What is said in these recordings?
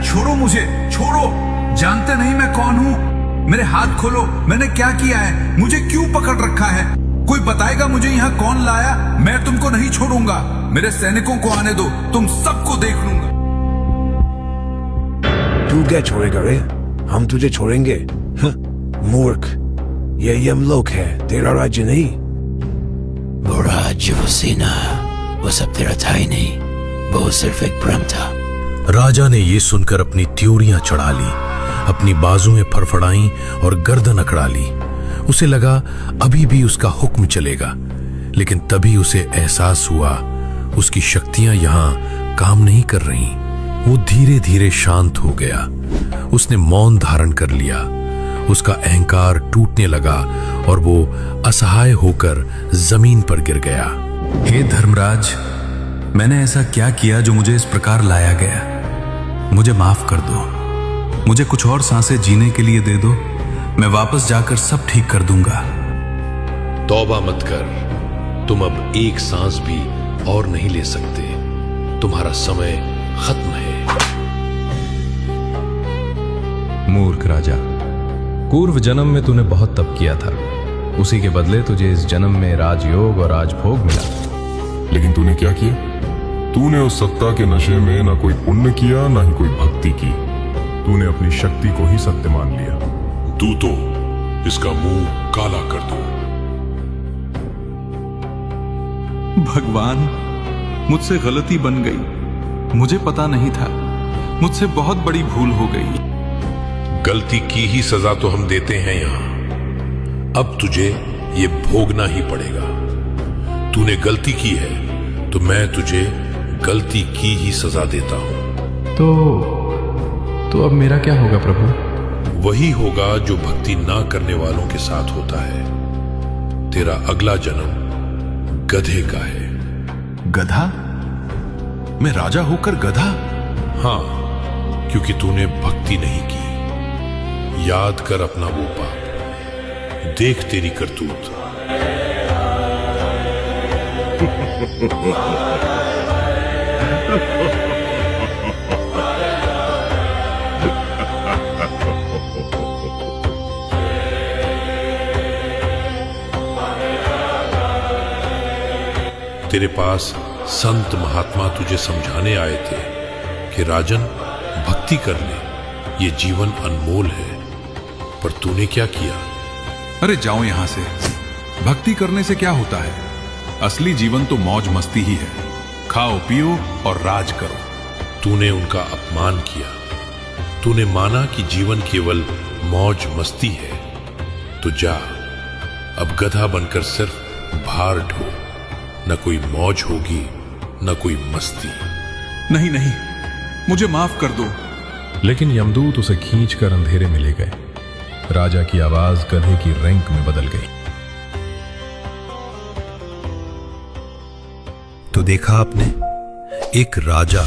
छोड़ो मुझे, छोड़ो। जानते नहीं मैं कौन हूँ? मेरे हाथ खोलो, मैंने क्या किया है? मुझे क्यों पकड़ रखा है? कोई बताएगा मुझे यहाँ कौन लाया? मैं तुमको नहीं छोड़ूंगा। मेरे सैनिकों को आने दो, तुम सबको देख लूंगा। तू क्या छोड़ेगा रे? हम तुझे छोड़ेंगे? मूर्ख, ये यमलोक है, तेरा राज्य नहीं। वो राज्य, वो सेना, वो सब तेरा था ही नहीं, वो सिर्फ एक भ्रम था। राजा ने ये सुनकर अपनी त्योरियां चढ़ा ली, अपनी बाजुएं फड़फड़ाई और गर्दन अकड़ा ली। उसे लगा अभी भी उसका हुक्म चलेगा, लेकिन तभी उसे एहसास हुआ उसकी शक्तियां यहां काम नहीं कर रही। वो धीरे धीरे शांत हो गया। उसने मौन धारण कर लिया। उसका अहंकार टूटने लगा और वो असहाय होकर जमीन पर गिर गया। हे धर्मराज, मैंने ऐसा क्या किया जो मुझे इस प्रकार लाया गया? मुझे माफ कर दो। मुझे कुछ और सांसें जीने के लिए दे दो। मैं वापस जाकर सब ठीक कर दूंगा। तौबा मत कर, तुम अब एक सांस भी और नहीं ले सकते। तुम्हारा समय खत्म है। मूर्ख राजा, पूर्व जन्म में तूने बहुत तप किया था, उसी के बदले तुझे इस जन्म में राजयोग और राजभोग मिला। लेकिन तूने क्या किया? तूने उस सत्ता के नशे में ना कोई पुण्य किया, ना ही कोई भक्ति की। तूने अपनी शक्ति को ही सत्य मान लिया। तू तो इसका मुंह काला कर दो। भगवान, मुझसे गलती बन गई। मुझे पता नहीं था। मुझसे बहुत बड़ी भूल हो गई। गलती की ही सजा तो हम देते हैं यहां। अब तुझे ये भोगना ही पड़ेगा। तूने गलती की है तो मैं तुझे गलती की ही सजा देता हूं। तो अब मेरा क्या होगा प्रभु? वही होगा जो भक्ति ना करने वालों के साथ होता है। तेरा अगला जन्म गधे का है। गधा? मैं राजा होकर गधा? हां, क्योंकि तूने भक्ति नहीं की। याद कर अपना वो पाप, देख तेरी करतूत। तेरे पास संत महात्मा तुझे समझाने आए थे कि राजन, भक्ति कर ले, ये जीवन अनमोल है। पर तूने क्या किया? अरे जाओ यहां से। भक्ति करने से क्या होता है? असली जीवन तो मौज मस्ती ही है। खाओ पियो और राज करो। तूने उनका अपमान किया। तूने माना कि जीवन केवल मौज मस्ती है। तो जा, अब गधा बनकर सिर्फ भार ढो। न कोई मौज होगी, न कोई मस्ती। नहीं नहीं, मुझे माफ कर दो। लेकिन यमदूत उसे खींचकर अंधेरे में ले गए। राजा की आवाज गधे की रैंक में बदल गई। तो देखा आपने, एक राजा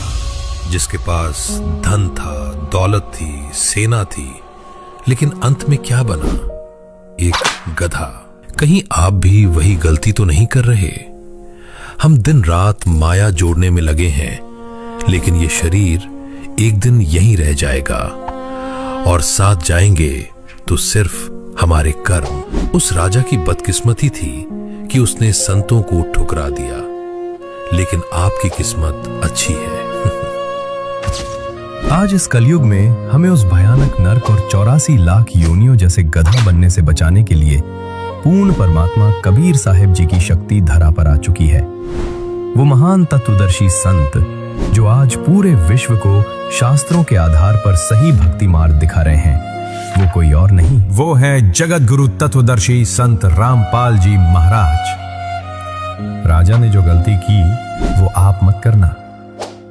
जिसके पास धन था, दौलत थी, सेना थी, लेकिन अंत में क्या बना? एक गधा। कहीं आप भी वही गलती तो नहीं कर रहे? हम दिन रात माया जोड़ने में लगे हैं, लेकिन ये शरीर एक दिन यहीं रह जाएगा और साथ जाएंगे तो सिर्फ हमारे कर्म। उस राजा की बदकिस्मती थी कि उसने संतों को ठुकरा दिया, लेकिन आपकी किस्मत अच्छी है। आज इस कलयुग में हमें उस भयानक नरक और 84 लाख योनियों जैसे गधा बनने से बचाने के लिए पूर्ण परमात्मा कबीर साहिब जी की शक्ति धरा पर आ चुकी है। वो महान तत्वदर्शी संत जो आज पूरे विश्व को शास्त्रों के आधार पर सही भक्ति मार्ग दिखा रहे हैं, वो कोई और नहीं, वो है जगत गुरु तत्वदर्शी संत रामपाल जी महाराज। राजा ने जो गलती की वो आप मत करना।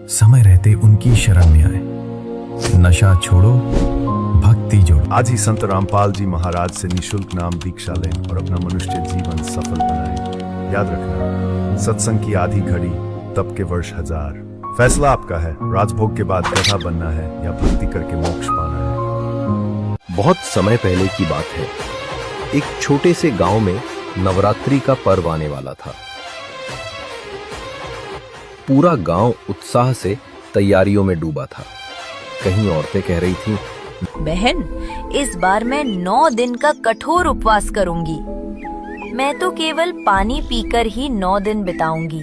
समय रहते उनकी शरण में आए। नशा छोड़ो, भक्ति जोड़ो। आज ही संत रामपाल जी महाराज से निशुल्क नाम दीक्षा लें और अपना मनुष्य जीवन सफल बनाएं। याद रखना, सत्संग की आधी घड़ी, तप के वर्ष 1000। फैसला आपका है। राजभोग के बाद गधा बनना है या भक्ति करके मोक्ष पाना है। बहुत समय पहले की बात है। एक छोटे से गांव में नवरात्रि का पर्व आने वाला था। पूरा गांव उत्साह से तैयारियों में डूबा था। कहीं औरतें कह रही थीं, बहन, इस बार मैं 9 दिन का कठोर उपवास करूंगी। मैं तो केवल पानी पीकर ही 9 दिन बिताऊंगी।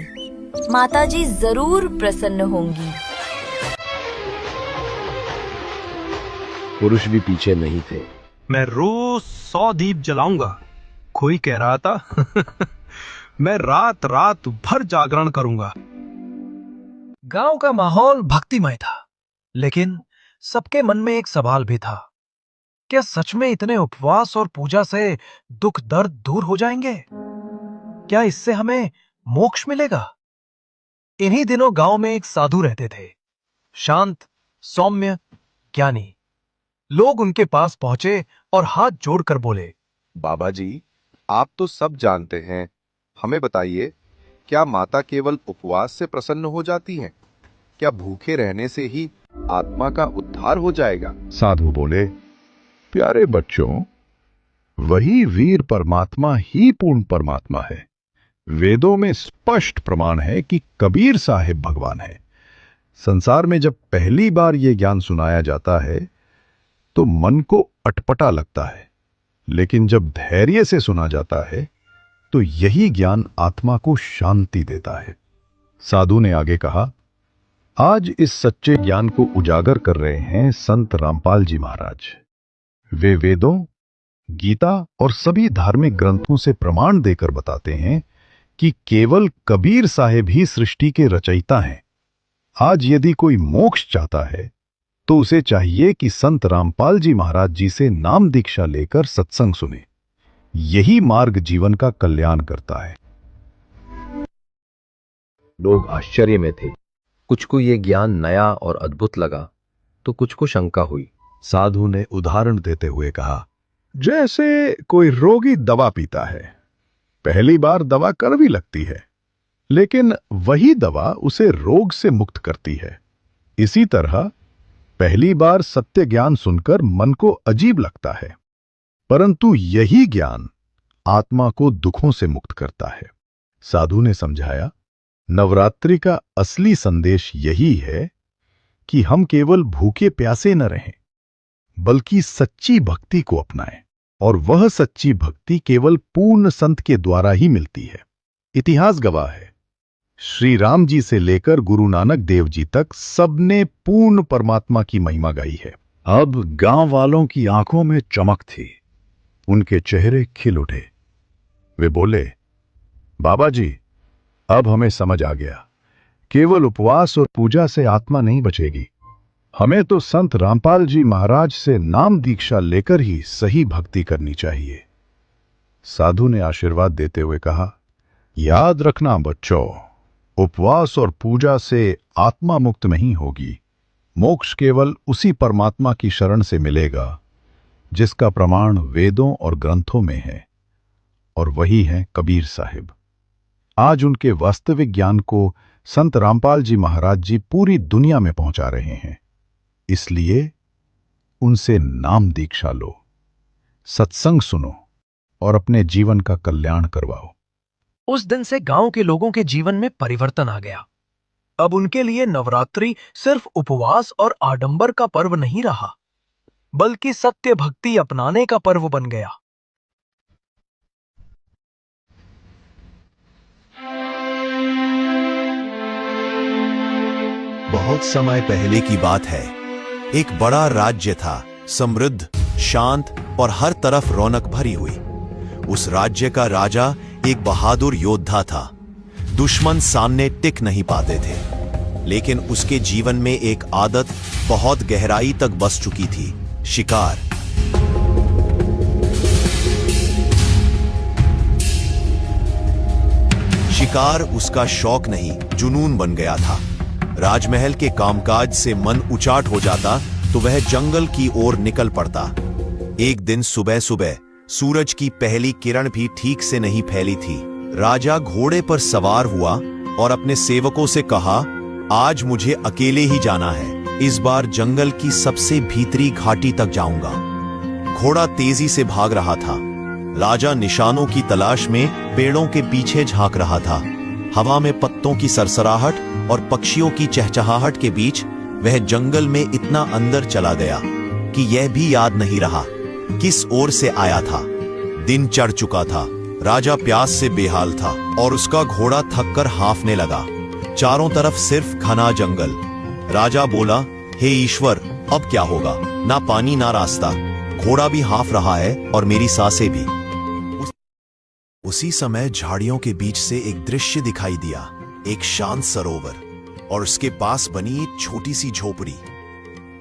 माताजी जरूर प्रसन्न होंगी। पुरुष भी पीछे नहीं थे। मैं रोज 100 दीप जलाऊंगा। कोई कह रहा था मैं रात रात भर जागरण करूंगा। गांव का माहौल भक्तिमय था, लेकिन सबके मन में एक सवाल भी था, क्या सच में इतने उपवास और पूजा से दुख दर्द दूर हो जाएंगे? क्या इससे हमें मोक्ष मिलेगा? इन्हीं दिनों गांव में एक साधु रहते थे, शांत, सौम्य, ज्ञानी। लोग उनके पास पहुंचे और हाथ जोड़कर बोले, बाबा जी, आप तो सब जानते हैं, हमें बताइए, क्या माता केवल उपवास से प्रसन्न हो जाती हैं? क्या भूखे रहने से ही आत्मा का उद्धार हो जाएगा? साधु बोले, प्यारे बच्चों, वही वीर परमात्मा ही पूर्ण परमात्मा है। वेदों में स्पष्ट प्रमाण है कि कबीर साहिब भगवान है। संसार में जब पहली बार यह ज्ञान सुनाया जाता है तो मन को अटपटा लगता है, लेकिन जब धैर्य से सुना जाता है तो यही ज्ञान आत्मा को शांति देता है। साधु ने आगे कहा, आज इस सच्चे ज्ञान को उजागर कर रहे हैं संत रामपाल जी महाराज। वे वेदों, गीता और सभी धार्मिक ग्रंथों से प्रमाण देकर बताते हैं कि केवल कबीर साहिब ही सृष्टि के रचयिता हैं। आज यदि कोई मोक्ष चाहता है तो उसे चाहिए कि संत रामपाल जी महाराज जी से नाम दीक्षा लेकर सत्संग सुने। यही मार्ग जीवन का कल्याण करता है। लोग आश्चर्य में थे। कुछ को यह ज्ञान नया और अद्भुत लगा तो कुछ को शंका हुई। साधु ने उदाहरण देते हुए कहा, जैसे कोई रोगी दवा पीता है, पहली बार दवा कड़वी लगती है, लेकिन वही दवा उसे रोग से मुक्त करती है। इसी तरह पहली बार सत्य ज्ञान सुनकर मन को अजीब लगता है, परंतु यही ज्ञान आत्मा को दुखों से मुक्त करता है। साधु ने समझाया, नवरात्रि का असली संदेश यही है कि हम केवल भूखे प्यासे न रहें, बल्कि सच्ची भक्ति को अपनाएं, और वह सच्ची भक्ति केवल पूर्ण संत के द्वारा ही मिलती है। इतिहास गवाह है, श्री राम जी से लेकर गुरु नानक देव जी तक सबने पूर्ण परमात्मा की महिमा गाई है। अब गांव वालों की आंखों में चमक थी, उनके चेहरे खिल उठे। वे बोले, बाबा जी, अब हमें समझ आ गया, केवल उपवास और पूजा से आत्मा नहीं बचेगी। हमें तो संत रामपाल जी महाराज से नाम दीक्षा लेकर ही सही भक्ति करनी चाहिए। साधु ने आशीर्वाद देते हुए कहा, याद रखना बच्चों, उपवास और पूजा से आत्मा मुक्त नहीं होगी। मोक्ष केवल उसी परमात्मा की शरण से मिलेगा जिसका प्रमाण वेदों और ग्रंथों में है, और वही है कबीर साहिब। आज उनके वास्तविक ज्ञान को संत रामपाल जी महाराज जी पूरी दुनिया में पहुंचा रहे हैं। इसलिए उनसे नाम दीक्षा लो, सत्संग सुनो और अपने जीवन का कल्याण करवाओ। उस दिन से गांव के लोगों के जीवन में परिवर्तन आ गया। अब उनके लिए नवरात्रि सिर्फ उपवास और आडंबर का पर्व नहीं रहा, बल्कि सत्य भक्ति अपनाने का पर्व बन गया। बहुत समय पहले की बात है। एक बड़ा राज्य था, समृद्ध, शांत और हर तरफ रौनक भरी हुई। उस राज्य का राजा एक बहादुर योद्धा था। दुश्मन सामने टिक नहीं पाते थे, लेकिन उसके जीवन में एक आदत बहुत गहराई तक बस चुकी थी, शिकार। शिकार उसका शौक नहीं, जुनून बन गया था। राजमहल के कामकाज से मन उचाट हो जाता तो वह जंगल की ओर निकल पड़ता। एक दिन सुबह सुबह सूरज की पहली किरण भी ठीक से नहीं फैली थी। राजा घोड़े पर सवार हुआ और अपने सेवकों से कहा, आज मुझे अकेले ही जाना है। इस बार जंगल की सबसे भीतरी घाटी तक जाऊंगा। घोड़ा तेजी से भाग रहा था। राजा निशानों की तलाश में पेड़ों के पीछे झांक रहा था। हवा में पत्तों की सरसराहट और पक्षियों की चहचहाहट के बीच वह जंगल में इतना अंदर चला गया कि यह भी याद नहीं रहा किस ओर से आया था। दिन चढ़ चुका था। राजा प्यास से बेहाल था और उसका घोड़ा थककर हाँफने लगा। चारों तरफ सिर्फ घना जंगल। राजा बोला, हे ईश्वर, अब क्या होगा? ना पानी ना रास्ता, घोड़ा भी हाँफ रहा है और मेरी सांसें भी। उसी समय झाड़ियों के बीच से एक दृश्य दिखाई दिया, एक शांत सरोवर और उसके पास बनी एक छोटी सी झोपड़ी।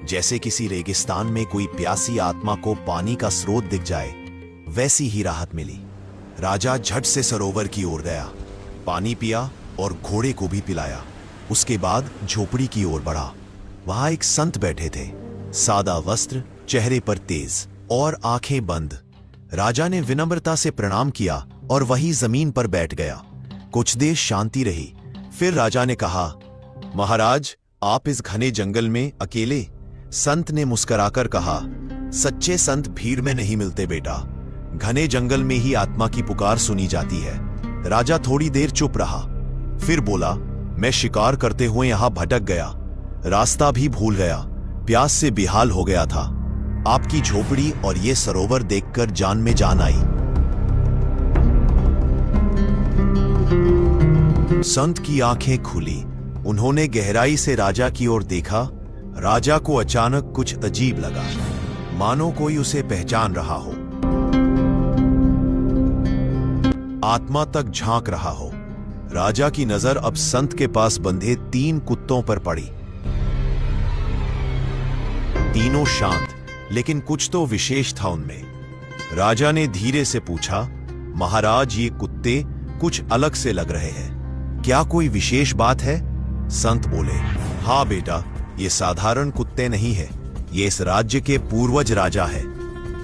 जैसे किसी रेगिस्तान में कोई प्यासी आत्मा को पानी का स्रोत दिख जाए, वैसी ही राहत मिली। राजा झट से सरोवर की ओर गया, पानी पिया और घोड़े को भी पिलाया। उसके बाद झोपड़ी की ओर बढ़ा। वहां एक संत बैठे थे, सादा वस्त्र, चेहरे पर तेज और आंखें बंद। राजा ने विनम्रता से प्रणाम किया और वही जमीन पर बैठ गया। कुछ देर शांति रही। फिर राजा ने कहा, महाराज, आप इस घने जंगल में अकेले? संत ने मुस्कुराकर कहा, सच्चे संत भीड़ में नहीं मिलते बेटा, घने जंगल में ही आत्मा की पुकार सुनी जाती है। राजा थोड़ी देर चुप रहा, फिर बोला, मैं शिकार करते हुए यहां भटक गया, रास्ता भी भूल गया, प्यास से बेहाल हो गया था। आपकी झोपड़ी और ये सरोवर देखकर जान में जान आई। संत की आंखें खुली। उन्होंने गहराई से राजा की ओर देखा। राजा को अचानक कुछ अजीब लगा, मानो कोई उसे पहचान रहा हो, आत्मा तक झांक रहा हो। राजा की नजर अब संत के पास बंधे 3 कुत्तों पर पड़ी। तीनों शांत, लेकिन कुछ तो विशेष था उनमें। राजा ने धीरे से पूछा, महाराज, ये कुत्ते कुछ अलग से लग रहे हैं, क्या कोई विशेष बात है? संत बोले, हाँ बेटा, ये साधारण कुत्ते नहीं है, ये इस राज्य के पूर्वज राजा है,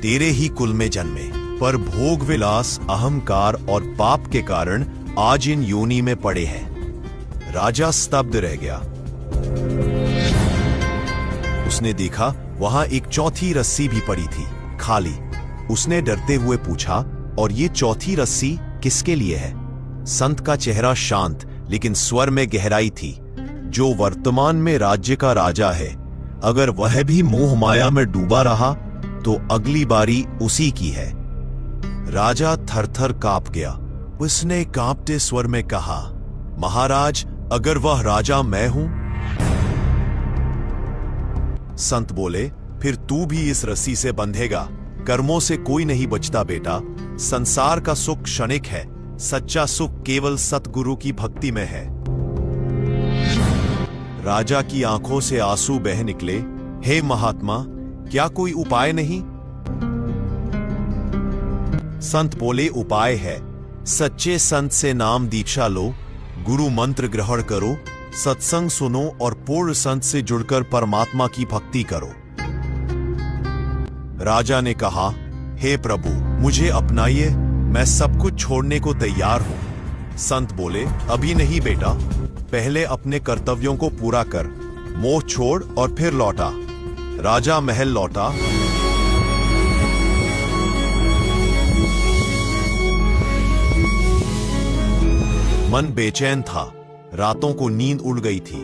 तेरे ही कुल में जन्मे, पर भोग विलास, अहंकार और पाप के कारण आज इन योनि में पड़े हैं। राजा स्तब्ध रह गया। उसने देखा वहां एक चौथी रस्सी भी पड़ी थी, खाली। उसने डरते हुए पूछा, और ये चौथी रस्सी किसके लिए है? संत का चेहरा शांत, लेकिन स्वर में गहराई थी। जो वर्तमान में राज्य का राजा है, अगर वह भी मोह माया में डूबा रहा तो अगली बारी उसी की है। राजा थर-थर कांप गया। उसने कांपते स्वर में कहा, महाराज, अगर वह राजा मैं हूं? संत बोले, फिर तू भी इस रस्सी से बंधेगा। कर्मों से कोई नहीं बचता बेटा। संसार का सुख क्षणिक है, सच्चा सुख केवल सतगुरु की भक्ति में है। राजा की आंखों से आंसू बह निकले। हे महात्मा, क्या कोई उपाय नहीं? संत बोले, उपाय है। सच्चे संत से नाम दीक्षा लो, गुरु मंत्र ग्रहण करो, सत्संग सुनो और पूर्ण संत से जुड़कर परमात्मा की भक्ति करो। राजा ने कहा, हे प्रभु, मुझे अपनाइए, मैं सब कुछ छोड़ने को तैयार हूं। संत बोले, अभी नहीं बेटा, पहले अपने कर्तव्यों को पूरा कर, मोह छोड़ और फिर लौटा। राजा महल लौटा। मन बेचैन था, रातों को नींद उड़ गई थी।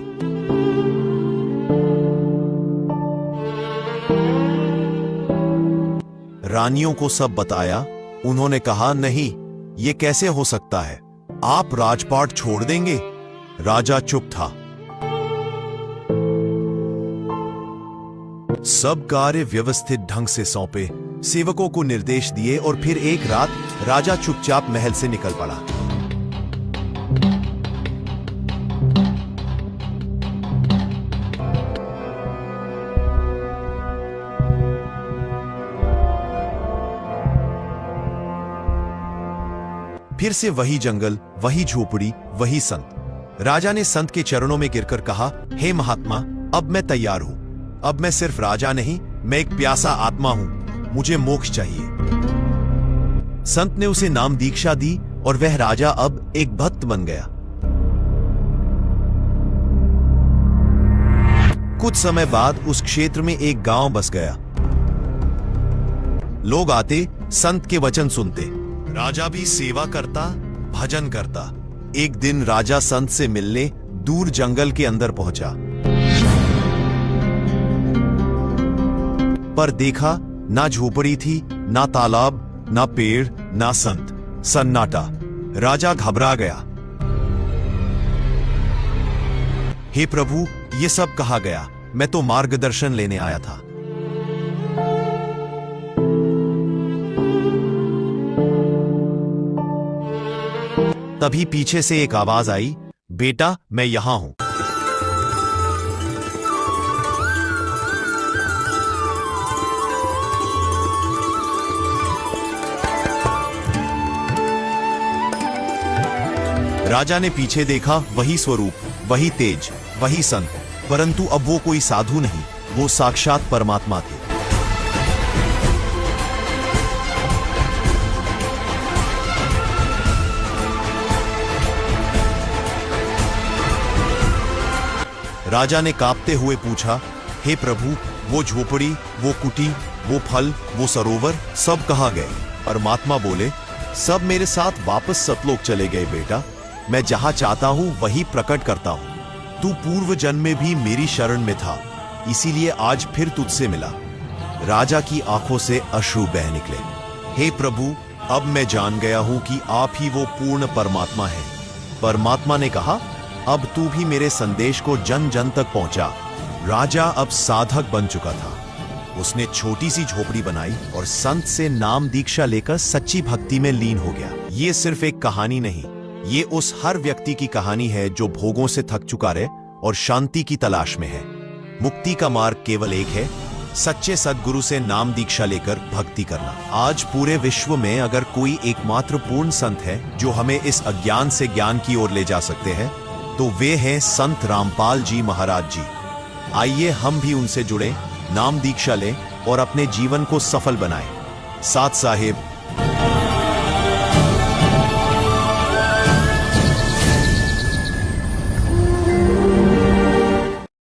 रानियों को सब बताया। उन्होंने कहा, नहीं, ये कैसे हो सकता है? आप राजपाट छोड़ देंगे? राजा चुप था। सब कार्य व्यवस्थित ढंग से सौंपे, सेवकों को निर्देश दिए और फिर एक रात राजा चुपचाप महल से निकल पड़ा। फिर से वही जंगल, वही झोपड़ी, वही संत। राजा ने संत के चरणों में गिरकर कहा, हे महात्मा, अब मैं तैयार हूं। अब मैं सिर्फ राजा नहीं, मैं एक प्यासा आत्मा हूं, मुझे मोक्ष चाहिए। संत ने उसे नाम दीक्षा दी और वह राजा अब एक भक्त बन गया। कुछ समय बाद उस क्षेत्र में एक गांव बस गया। लोग आते, संत के वचन सुनते। राजा भी सेवा करता, भजन करता। एक दिन राजा संत से मिलने दूर जंगल के अंदर पहुंचा। पर देखा, ना झोपड़ी थी, ना तालाब, ना पेड़, ना संत। सन्नाटा। राजा घबरा गया। हे प्रभु, ये सब कहा गया? मैं तो मार्गदर्शन लेने आया था। तभी पीछे से एक आवाज आई, बेटा, मैं यहां हूं। राजा ने पीछे देखा, वही स्वरूप, वही तेज, वही संत, परंतु अब वो कोई साधु नहीं, वो साक्षात परमात्मा थे। राजा ने कांपते हुए पूछा, हे प्रभु, वो झोपड़ी, वो कुटी, वो फल, वो सरोवर, सब कहाँ गए? परमात्मा बोले, सब मेरे साथ वापस सतलोक चले गए बेटा। मैं जहां चाहता हूं वही प्रकट करता हूं। तू पूर्व जन्म में भी मेरी शरण में था, इसीलिए आज फिर तुझसे मिला। राजा की आंखों से अश्रु बह निकले। हे प्रभु, अब मैं जान गया हूं कि आप ही वो पूर्ण परमात्मा हैं। परमात्मा ने कहा, अब तू भी मेरे संदेश को जन जन तक पहुंचा। राजा अब साधक बन चुका था। उसने छोटी सी झोपड़ी बनाई और संत से नाम दीक्षा लेकर सच्ची भक्ति में लीन हो गया। ये सिर्फ एक कहानी नहीं, ये उस हर व्यक्ति की कहानी है जो भोगों से थक चुका है और शांति की तलाश में है। मुक्ति का मार्ग केवल एक है, सच्चे सद्गुरु से नाम दीक्षा लेकर भक्ति करना। आज पूरे विश्व में अगर कोई एकमात्र पूर्ण संत है जो हमें इस अज्ञान से ज्ञान की ओर ले जा सकते हैं, तो वे हैं संत रामपाल जी महाराज जी। आइए हम भी उनसे जुड़े, नाम दीक्षा लें और अपने जीवन को सफल बनाएं। साथ साहिब